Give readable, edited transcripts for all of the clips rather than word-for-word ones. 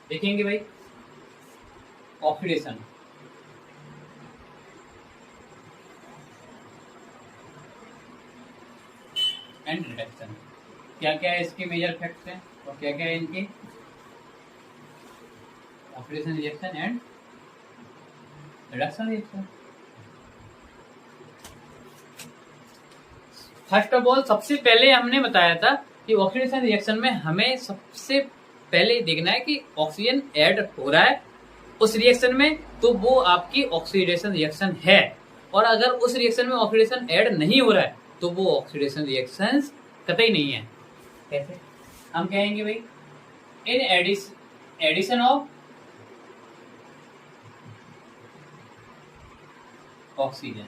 देखेंगे भाई oxidation, and reduction, क्या क्या है इसके मेजर फैक्ट्स हैं और क्या क्या है इनके, oxidation reaction and reduction reaction. First of all सबसे पहले हमने बताया था कि ऑक्सीडेशन रिएक्शन में हमें सबसे पहले देखना है कि ऑक्सीजन ऐड हो रहा है उस रिएक्शन में, तो वो आपकी ऑक्सीडेशन रिएक्शन है। और अगर उस रिएक्शन में ऑक्सीडेशन ऐड नहीं हो रहा है तो वो ऑक्सीडेशन रिएक्शन कतई नहीं है। कैसे हम कहेंगे भाई, इन एडिशन ऑफ ऑक्सीजन,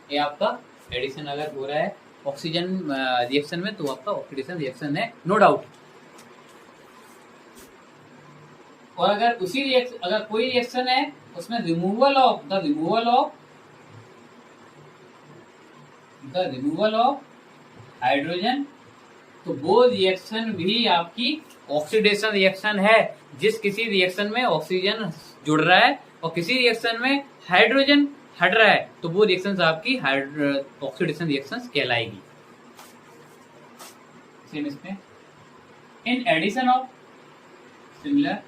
ये आपका एडिशन अगर हो रहा है ऑक्सीजन रिएक्शन में तो आपका ऑक्सीडेशन रिएक्शन है, नो डाउट। और अगर उसी रिएक्शन, अगर कोई रिएक्शन है उसमें रिमूवल ऑफ हाइड्रोजन, तो वो रिएक्शन भी आपकी ऑक्सीडेशन रिएक्शन है। जिस किसी रिएक्शन में ऑक्सीजन जुड़ रहा है और किसी रिएक्शन में हाइड्रोजन हट रहा है तो वो रिएक्शंस आपकी ऑक्सीडेशन रिएक्शंस कहलाएगी। सेम इसमें, in addition of similar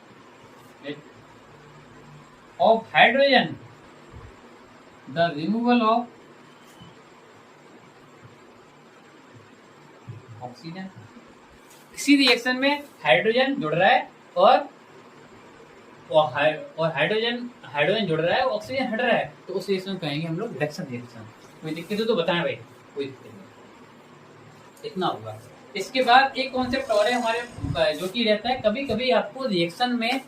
of hydrogen, the removal of oxygen, किसी रिएक्शन में हाइड्रोजन जुड़ रहा है और हाइड्रोजन जुड़ रहा है, ऑक्सीजन हट रहा है, तो उस रिएक्शन को कहेंगे हम लोग रिडक्शन रिएक्शन। कोई दिक्कत हो तो बताएं भाई, कोई दिक्कत नहीं, इतना होगा। इसके बाद एक कॉन्सेप्ट और है हमारे जो कि रहता है, कभी कभी आपको रिएक्शन में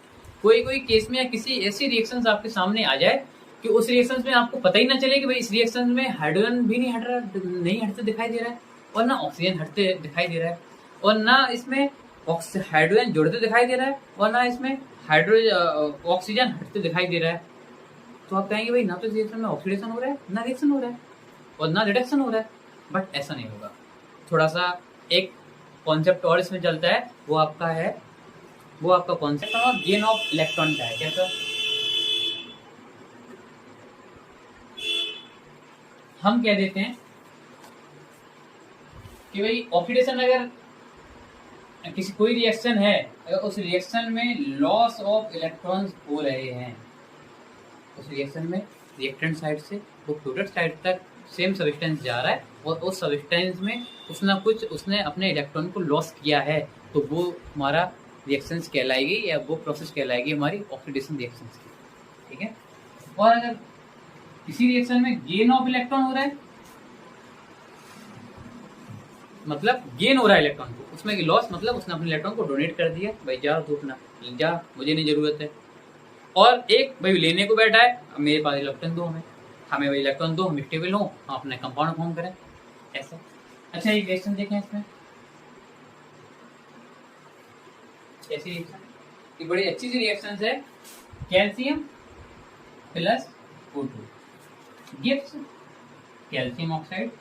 कोई केस में या किसी ऐसी रिएक्शंस आपके सामने आ जाए कि उस रिएक्शंस में आपको पता ही ना चले कि भाई इस रिएक्शन में हाइड्रोजन भी नहीं हटते दिखाई दे रहा है, और ना ऑक्सीजन हटते दिखाई दे रहा है, और ना इसमें हाइड्रोजन जुड़ते दिखाई दे रहा है, और ना इसमें ऑक्सीजन हटते दिखाई दे रहा है। तो आप कहेंगे भाई ना तो इस रिएक्शन में ऑक्सीडेशन हो रहा है, ना रिएक्शन हो रहा है, और ना रिडक्शन हो रहा है। बट ऐसा नहीं होगा। थोड़ा सा एक कॉन्सेप्ट और इसमें चलता है, वो आपका कॉन्सेप्ट और गेन ऑफ इलेक्ट्रॉन का है। कैसा, हम कह देते हैं कि भाई ऑक्सीडेशन अगर किसी कोई रिएक्शन है, अगर उस रिएक्शन में लॉस ऑफ इलेक्ट्रॉन्स हो रहे हैं, उस रिएक्शन में रिएक्टेंट साइड से वो प्रोडक्ट साइड तक सेम सब्सटेंस जा रहा है और उस सब्सटेंस में उसने अपने इलेक्ट्रॉन को लॉस किया है, तो वो हमारा रिएक्शंस कहलाएगी या वो प्रोसेस कहलाएगी हमारी ऑक्सीडेशन रिएक्शंस की। ठीक है। और अगर किसी रिएक्शन में गेन ऑफ इलेक्ट्रॉन हो रहा है, मतलब गेन हो रहा है इलेक्ट्रॉन को, उसमें लॉस मतलब उसने अपने इलेक्ट्रॉन को डोनेट कर दिया, भाई जा तू अपना जा, मुझे नहीं जरूरत है। और एक भाई लेने को बैठा है, मेरे पास इलेक्ट्रॉन दो, हमें भाई इलेक्ट्रॉन दो, हम स्टेबल हो, हम अपने कंपाउंड फॉर्म करें, ऐसा। अच्छा एक रिएक्शन देखें इसमें, ऐसी रिएक्शन, ये बड़ी अच्छी सी रिएक्शन है, calcium plus O2 gives calcium oxide.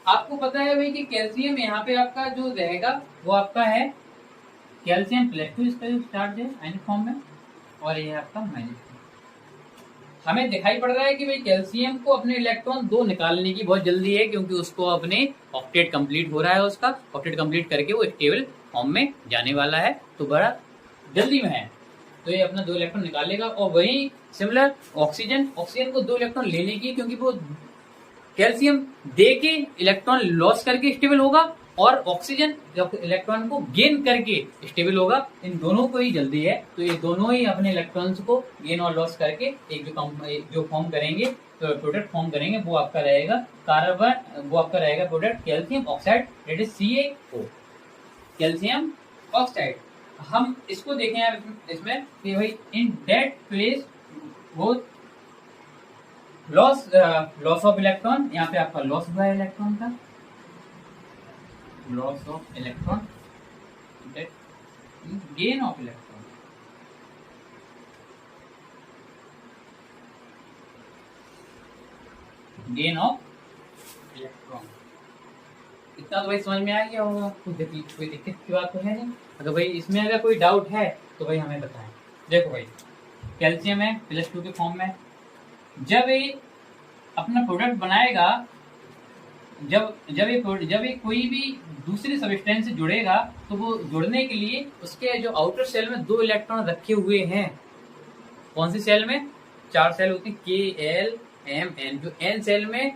आपको पता है भाई कि कैल्शियम यहाँ पे आपका जो रहेगा वो आपका है कैल्शियम +2, इसका जो चार्ज है आयनिक फॉर्म में, और ये आपका -2। हमें दिखाई पड़ रहा है कि भाई कैल्शियम को अपने इलेक्ट्रॉन 2 निकालने की बहुत जल्दी है, क्योंकि उसको अपने ऑक्टेट कंप्लीट हो रहा है, उसका ऑक्टेट कंप्लीट करके वो स्टेबल फॉर्म में जाने वाला है, तो बड़ा जल्दी में है, तो ये अपना 2 इलेक्ट्रॉन निकालेगा। और वही सिमिलर ऑक्सीजन को 2 इलेक्ट्रॉन लेने की, क्योंकि वो कैल्शियम दे के इलेक्ट्रॉन लॉस करके स्टेबल होगा, और ऑक्सीजन इलेक्ट्रॉन को गेन करके स्टेबल होगा। इन दोनों को ही जल्दी है, तो ये दोनों ही अपने इलेक्ट्रॉन्स को गेन और लॉस करके एक जो फॉर्म करेंगे, तो प्रोडक्ट फॉर्म करेंगे, वो आपका रहेगा product calcium oxide, that is CaO, calcium oxide. हम इसको देखें यार इसमें कि भाई इन दैट फेज वो लॉस ऑफ इलेक्ट्रॉन, यहाँ पे आपका लॉस हुआ है इलेक्ट्रॉन का, loss of electron, gain of electron, इतना तो भाई समझ में आ गया होगा, कोई दिक्कत की बात तो है नहीं। अगर भाई इसमें अगर कोई डाउट है तो भाई हमें बताएं। देखो भाई कैल्शियम है +2 के फॉर्म में, जब ये अपना प्रोडक्ट बनाएगा, जब ये कोई भी दूसरे सबस्टेंस से जुड़ेगा तो वो जुड़ने के लिए उसके जो आउटर सेल में 2 इलेक्ट्रॉन रखे हुए हैं। कौन सी सेल में? 4 सेल होती है, K L M N। जो N सेल में